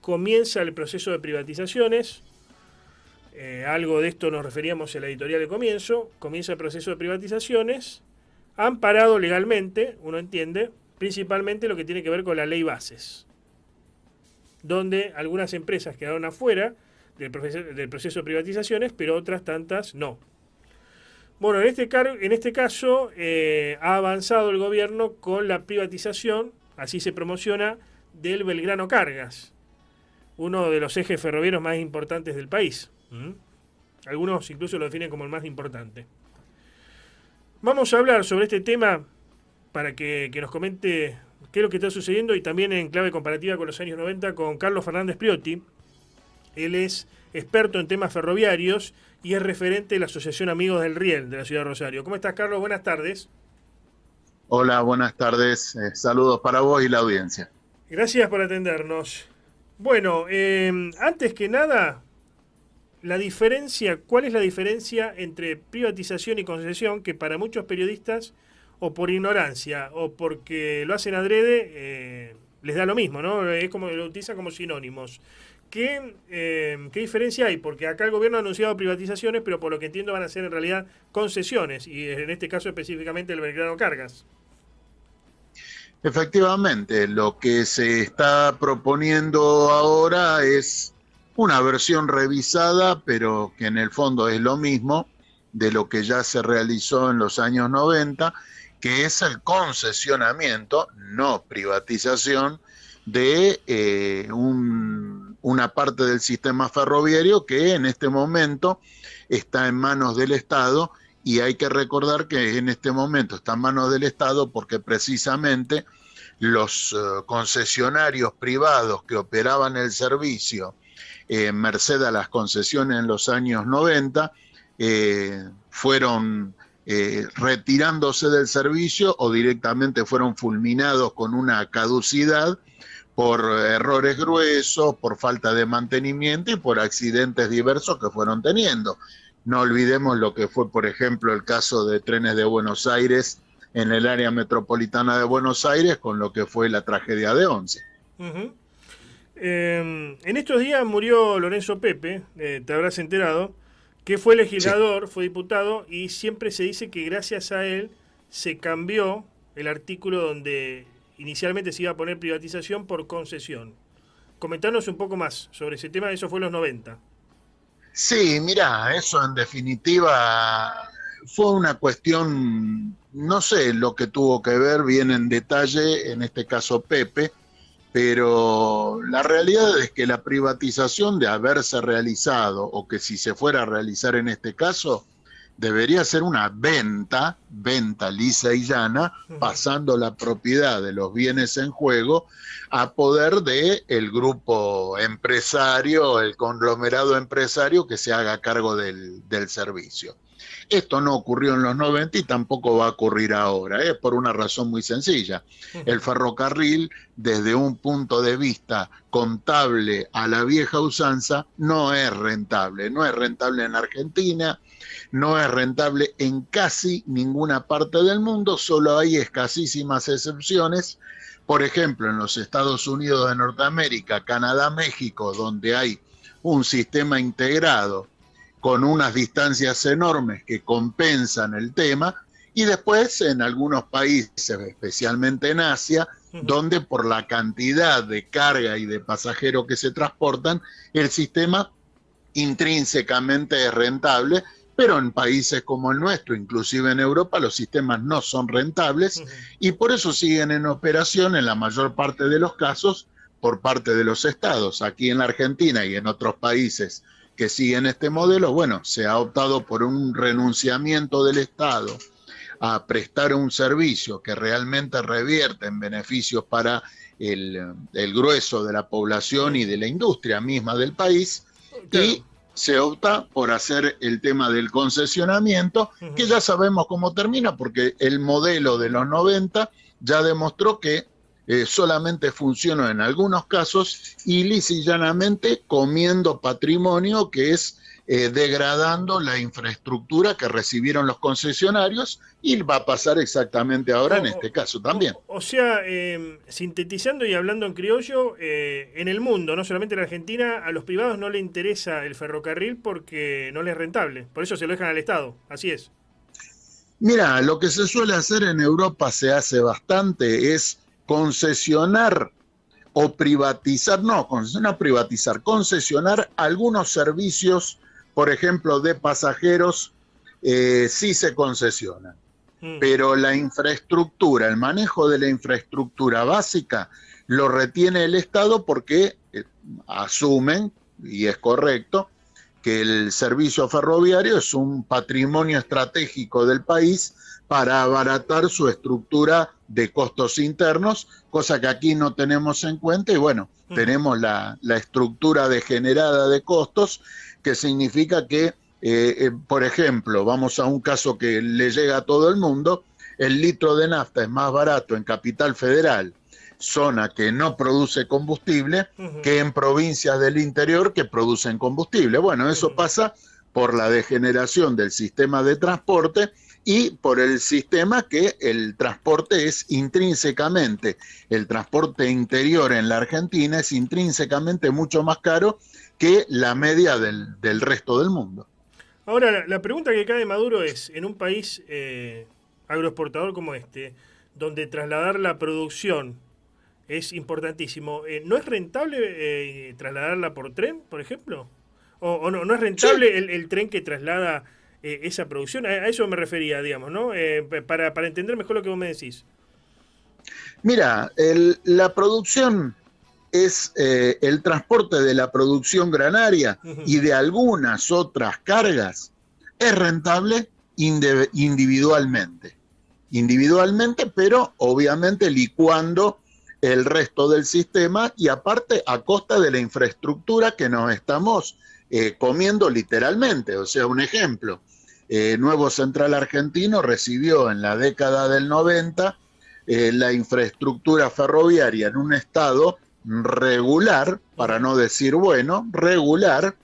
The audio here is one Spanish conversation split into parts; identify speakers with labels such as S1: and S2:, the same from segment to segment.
S1: comienza el proceso de privatizaciones. Algo de esto nos referíamos en la editorial de comienzo. Comienza el proceso de privatizaciones, amparado legalmente, uno entiende, principalmente lo que tiene que ver con la ley Bases, donde algunas empresas quedaron afuera del proceso de privatizaciones, pero otras tantas no. Bueno, en este caso ha avanzado el gobierno con la privatización, así se promociona, del Belgrano Cargas, uno de los ejes ferroviarios más importantes del país. Algunos incluso lo definen como el más importante. Vamos a hablar sobre este tema para que nos comente qué es lo que está sucediendo y también en clave comparativa con los años 90 con Carlos Fernández Priotti. Él es experto en temas ferroviarios y es referente de la Asociación Amigos del Riel de la Ciudad de Rosario. ¿Cómo estás, Carlos? Buenas tardes.
S2: Hola, buenas tardes. Saludos para vos y la audiencia.
S1: Gracias por atendernos. Bueno, antes que nada, ¿cuál es la diferencia entre privatización y concesión? Que para muchos periodistas, o por ignorancia, o porque lo hacen adrede, les da lo mismo, ¿no? Es como lo utilizan como sinónimos. ¿Qué diferencia hay? Porque acá el gobierno ha anunciado privatizaciones, pero por lo que entiendo van a ser en realidad concesiones, y en este caso específicamente el Belgrano Cargas.
S2: Efectivamente, lo que se está proponiendo ahora es una versión revisada, pero que en el fondo es lo mismo de lo que ya se realizó en los años 90, que es el concesionamiento, no privatización, de una parte del sistema ferroviario que en este momento está en manos del Estado, y hay que recordar que en este momento está en manos del Estado porque precisamente los concesionarios privados que operaban el servicio merced a las concesiones en los años 90 fueron retirándose del servicio o directamente fueron fulminados con una caducidad por errores gruesos, por falta de mantenimiento y por accidentes diversos que fueron teniendo. No olvidemos lo que fue, por ejemplo, el caso de Trenes de Buenos Aires en el área metropolitana de Buenos Aires, con lo que fue la tragedia de Once.
S1: Uh-huh. En estos días murió Lorenzo Pepe, te habrás enterado, que fue legislador, sí, fue diputado, y siempre se dice que gracias a él se cambió el artículo donde inicialmente se iba a poner privatización por concesión. Comentanos un poco más sobre ese tema, eso fue en los 90.
S2: Sí, mirá, eso en definitiva fue una cuestión, no sé lo que tuvo que ver bien en detalle, en este caso Pepe, pero la realidad es que la privatización, de haberse realizado, o que si se fuera a realizar en este caso, debería ser una venta lisa y llana, pasando la propiedad de los bienes en juego a poder del grupo empresario, el conglomerado empresario que se haga cargo del servicio. Esto no ocurrió en los 90 y tampoco va a ocurrir ahora, por una razón muy sencilla. El ferrocarril, desde un punto de vista contable a la vieja usanza, no es rentable. No es rentable en Argentina, no es rentable en casi ninguna parte del mundo, solo hay escasísimas excepciones. Por ejemplo, en los Estados Unidos de Norteamérica, Canadá, México, donde hay un sistema integrado con unas distancias enormes que compensan el tema, y después en algunos países, especialmente en Asia, donde por la cantidad de carga y de pasajeros que se transportan, el sistema intrínsecamente es rentable, pero en países como el nuestro, inclusive en Europa, los sistemas no son rentables, y por eso siguen en operación en la mayor parte de los casos por parte de los estados. Aquí en la Argentina y en otros países que siguen este modelo, bueno, se ha optado por un renunciamiento del Estado a prestar un servicio que realmente revierte en beneficios para el grueso de la población y de la industria misma del país, claro. Y se opta por hacer el tema del concesionamiento, que ya sabemos cómo termina, porque el modelo de los 90 ya demostró que solamente funcionó en algunos casos y lisa y llanamente comiendo patrimonio, que es degradando la infraestructura que recibieron los concesionarios, y va a pasar exactamente ahora en este caso también.
S1: O sea, sintetizando y hablando en criollo, en el mundo, no solamente en Argentina, a los privados no les interesa el ferrocarril porque no les es rentable. Por eso se lo dejan al Estado. Así es.
S2: Mira, lo que se suele hacer en Europa, se hace bastante, es concesionar o privatizar, no, concesionar, privatizar, concesionar algunos servicios, por ejemplo, de pasajeros, sí se concesionan. Pero la infraestructura, el manejo de la infraestructura básica, lo retiene el Estado porque asumen, y es correcto, que el servicio ferroviario es un patrimonio estratégico del país para abaratar su estructura de costos internos, cosa que aquí no tenemos en cuenta, y bueno, tenemos la estructura degenerada de costos, que significa que, por ejemplo, vamos a un caso que le llega a todo el mundo, el litro de nafta es más barato en Capital Federal, zona que no produce combustible, que en provincias del interior que producen combustible. Bueno, eso pasa por la degeneración del sistema de transporte y por el sistema que el transporte es intrínsecamente, el transporte interior en la Argentina es intrínsecamente mucho más caro que la media del resto del mundo.
S1: Ahora, la pregunta que cae de Maduro es, en un país agroexportador como este, donde trasladar la producción es importantísimo, ¿no es rentable trasladarla por tren, por ejemplo? ¿O no es rentable
S2: Sí.
S1: el tren que traslada esa producción? A eso me refería, digamos, ¿no? Para entender mejor lo que vos me decís.
S2: Mira, la producción es el transporte de la producción granaria y de algunas otras cargas, es rentable individualmente, pero obviamente licuando el resto del sistema y aparte a costa de la infraestructura que nos estamos comiendo literalmente. O sea, un ejemplo, Nuevo Central Argentino recibió en la década del 90 la infraestructura ferroviaria en un estado regular, para no decir bueno, regular,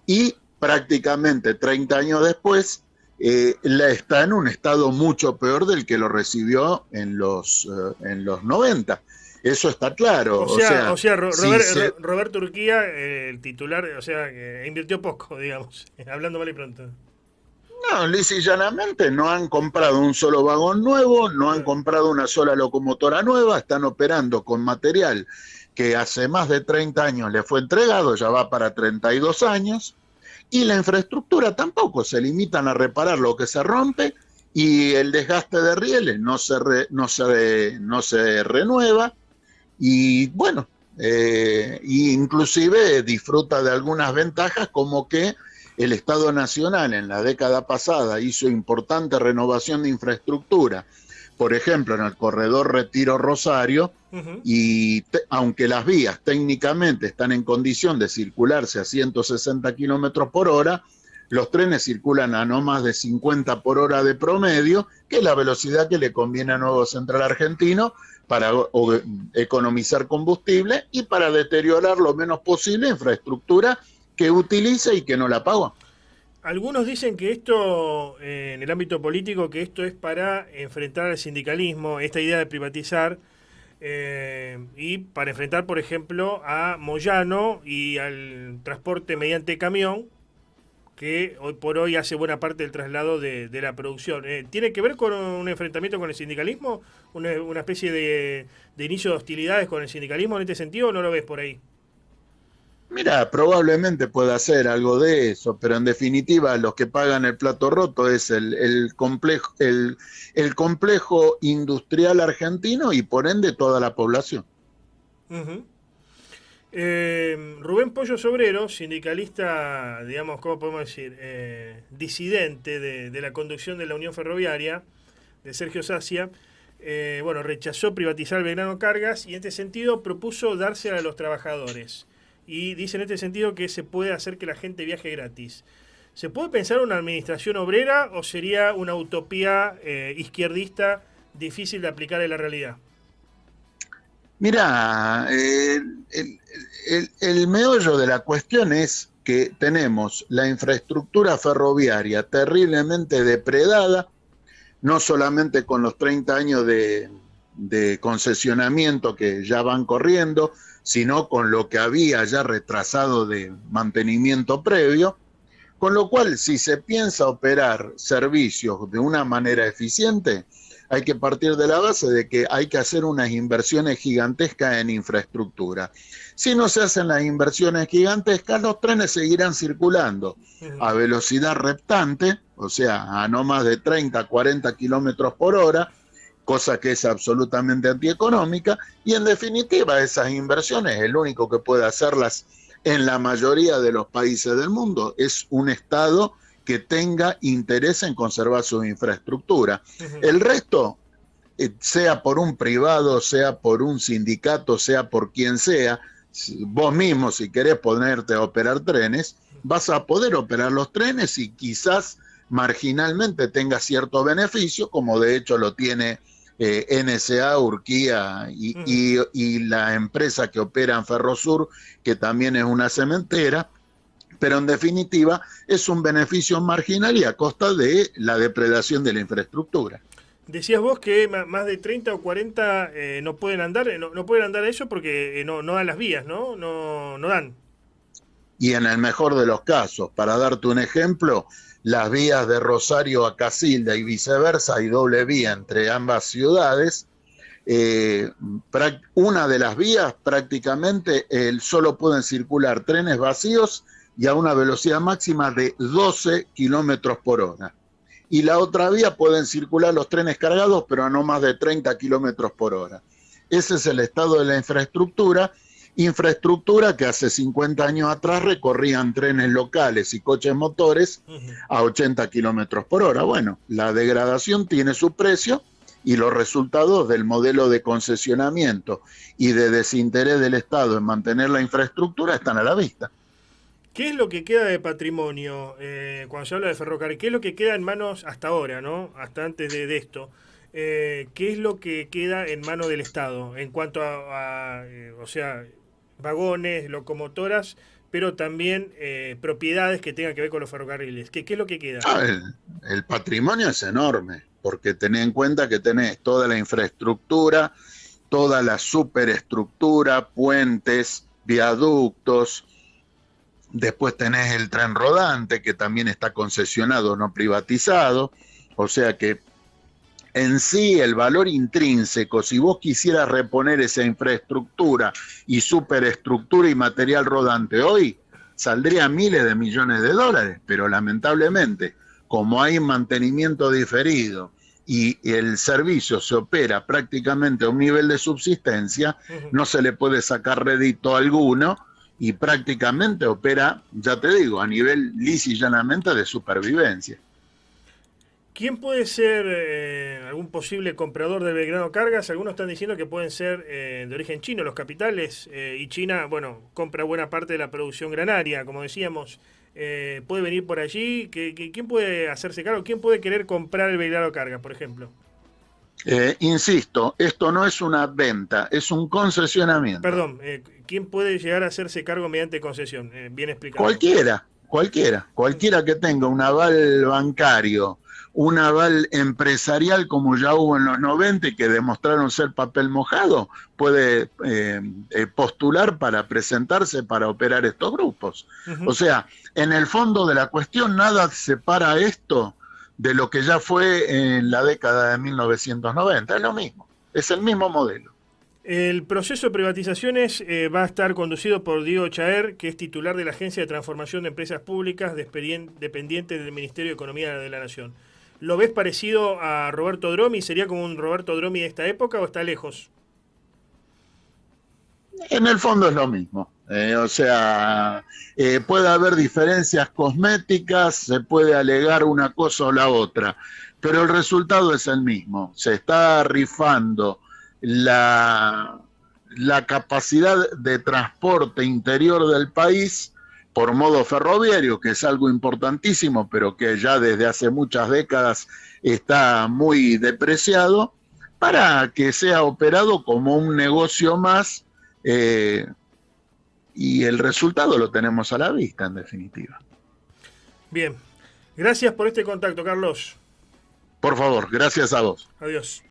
S2: y prácticamente 30 años después está en un estado mucho peor del que lo recibió en los 90. Eso está claro.
S1: Roberto Urquía, el titular, o sea, invirtió poco, digamos, hablando mal y pronto.
S2: No, lisa y llanamente no han comprado un solo vagón nuevo, no han comprado una sola locomotora nueva, están operando con material que hace más de 30 años le fue entregado, ya va para 32 años, y la infraestructura tampoco, se limitan a reparar lo que se rompe y el desgaste de rieles no se renueva, y bueno, inclusive disfruta de algunas ventajas como que el Estado Nacional en la década pasada hizo importante renovación de infraestructura, por ejemplo en el corredor Retiro-Rosario, y aunque las vías técnicamente están en condición de circularse a 160 kilómetros por hora, los trenes circulan a no más de 50 por hora de promedio, que es la velocidad que le conviene a Nuevo Central Argentino para economizar combustible y para deteriorar lo menos posible infraestructura que utiliza y que no la paga.
S1: Algunos dicen que esto, en el ámbito político, que esto es para enfrentar al sindicalismo, esta idea de privatizar, y para enfrentar, por ejemplo, a Moyano y al transporte mediante camión, que hoy por hoy hace buena parte del traslado de la producción. ¿Tiene que ver con un enfrentamiento con el sindicalismo? ¿Una especie de inicio de hostilidades con el sindicalismo en este sentido, o no lo ves por ahí?
S2: Mira, probablemente pueda ser algo de eso, pero en definitiva los que pagan el plato roto es el complejo industrial argentino y por ende toda la población.
S1: Rubén Pollo Sobrero, sindicalista, digamos, ¿cómo podemos decir? Disidente de la conducción de la Unión Ferroviaria, de Sergio Sacia, rechazó privatizar Belgrano Cargas y en este sentido propuso dársela a los trabajadores. Y dice en este sentido que se puede hacer que la gente viaje gratis. ¿Se puede pensar una administración obrera o sería una utopía izquierdista difícil de aplicar en la realidad?
S2: Mira, el meollo de la cuestión es que tenemos la infraestructura ferroviaria terriblemente depredada, no solamente con los 30 años de concesionamiento que ya van corriendo, sino con lo que había ya retrasado de mantenimiento previo, con lo cual si se piensa operar servicios de una manera eficiente, hay que partir de la base de que hay que hacer unas inversiones gigantescas en infraestructura. Si no se hacen las inversiones gigantescas, los trenes seguirán circulando a velocidad reptante, o sea, a no más de 30, 40 kilómetros por hora, cosa que es absolutamente antieconómica, y en definitiva esas inversiones, el único que puede hacerlas en la mayoría de los países del mundo es un Estado que tenga interés en conservar su infraestructura. El resto, sea por un privado, sea por un sindicato, sea por quien sea, vos mismo si querés ponerte a operar trenes, vas a poder operar los trenes y quizás marginalmente tenga cierto beneficio, como de hecho lo tiene NSA, Urquía y la empresa que opera en Ferrosur, que también es una cementera, pero en definitiva es un beneficio marginal y a costa de la depredación de la infraestructura.
S1: Decías vos que más de 30 o 40 no pueden andar, no pueden andar eso porque no dan las vías, ¿no? No dan.
S2: Y en el mejor de los casos, para darte un ejemplo, las vías de Rosario a Casilda y viceversa, hay doble vía entre ambas ciudades. Una de las vías prácticamente solo pueden circular trenes vacíos y a una velocidad máxima de 12 kilómetros por hora. Y la otra vía pueden circular los trenes cargados, pero a no más de 30 kilómetros por hora. Ese es el estado de la infraestructura que hace 50 años atrás recorrían trenes locales y coches motores a 80 kilómetros por hora. Bueno, la degradación tiene su precio y los resultados del modelo de concesionamiento y de desinterés del Estado en mantener la infraestructura están a la vista.
S1: ¿Qué es lo que queda de patrimonio cuando se habla de ferrocarril? ¿Qué es lo que queda en manos hasta ahora, ¿no? Hasta antes de esto? ¿Qué es lo que queda en manos del Estado en cuanto a o sea, vagones, locomotoras, pero también propiedades que tengan que ver con los ferrocarriles? ¿Qué es lo que queda?
S2: El patrimonio es enorme, porque tened en cuenta que tenés toda la infraestructura, toda la superestructura, puentes, viaductos. Después tenés el tren rodante, que también está concesionado, no privatizado. O sea que en sí el valor intrínseco, si vos quisieras reponer esa infraestructura y superestructura y material rodante hoy, saldría miles de millones de dólares. Pero lamentablemente, como hay mantenimiento diferido y el servicio se opera prácticamente a un nivel de subsistencia, no se le puede sacar rédito alguno, y prácticamente opera, ya te digo, a nivel lisa y llanamente de supervivencia.
S1: ¿Quién puede ser algún posible comprador de Belgrano Cargas? Algunos están diciendo que pueden ser de origen chino los capitales, y China, bueno, compra buena parte de la producción granaria, como decíamos. ¿Puede venir por allí? ¿Quién puede hacerse cargo? ¿Quién puede querer comprar el Belgrano Cargas, por ejemplo?
S2: Insisto, esto no es una venta, es un concesionamiento.
S1: Perdón, ¿quién puede llegar a hacerse cargo mediante concesión? Bien explicado.
S2: Cualquiera que tenga un aval bancario, un aval empresarial como ya hubo en los 90 y que demostraron ser papel mojado, puede postular para presentarse para operar estos grupos. O sea, en el fondo de la cuestión nada separa esto de lo que ya fue en la década de 1990. Es lo mismo, es el mismo modelo.
S1: El proceso de privatizaciones va a estar conducido por Diego Chaer, que es titular de la Agencia de Transformación de Empresas Públicas dependiente del Ministerio de Economía de la Nación. ¿Lo ves parecido a Roberto Dromi? ¿Sería como un Roberto Dromi de esta época o está lejos?
S2: En el fondo es lo mismo. Puede haber diferencias cosméticas, se puede alegar una cosa o la otra, pero el resultado es el mismo. Se está rifando la capacidad de transporte interior del país por modo ferroviario, que es algo importantísimo, pero que ya desde hace muchas décadas está muy depreciado, para que sea operado como un negocio más, y el resultado lo tenemos a la vista, en definitiva.
S1: Bien. Gracias por este contacto, Carlos.
S2: Por favor, gracias a vos.
S1: Adiós.